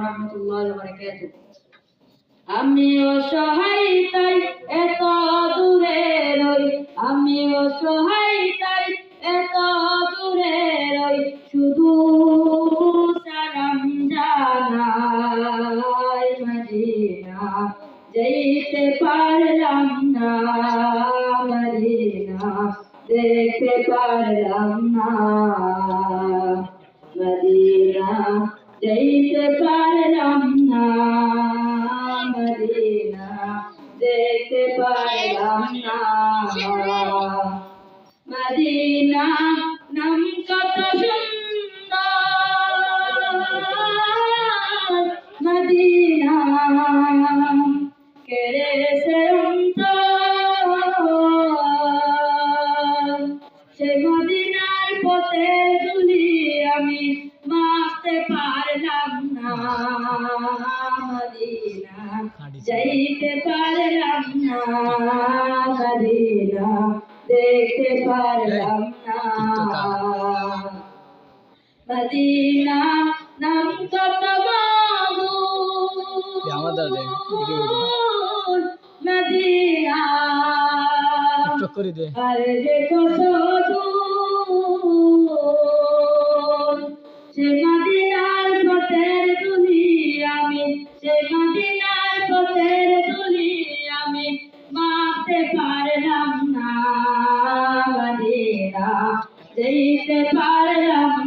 রাহমাতুল্লাহি ওয়া বারাকাতুহু। আমি অসহায় তাই এত দূরে রই, আমি অসহায় তাই এত দূরে রই, শুধু সালাম জানাই মদিনা যেতে পারলাম না, মদিনা দেখতে পারলাম না, মদিনা যেতে পারলাম না, মদিনা দেখতে পারলাম না। মদিনা নাম কত সুন্দর, মদিনা কেড়েছে অন্তর, সে মদিনার পথের ধুলি আমি মাপতে পারলাম না, মদিনা যাইতে পারলাম না, মদিনা দেখতে পারলাম না। মদিনা নাম কত মধুর, মদিনা আর যে কত দূর, সে মদিনার পথের ধুলি আমি, সে মদিনার পথের ধুলি আমি মাপতে পারলাম না, মদিনা যেতে পারলাম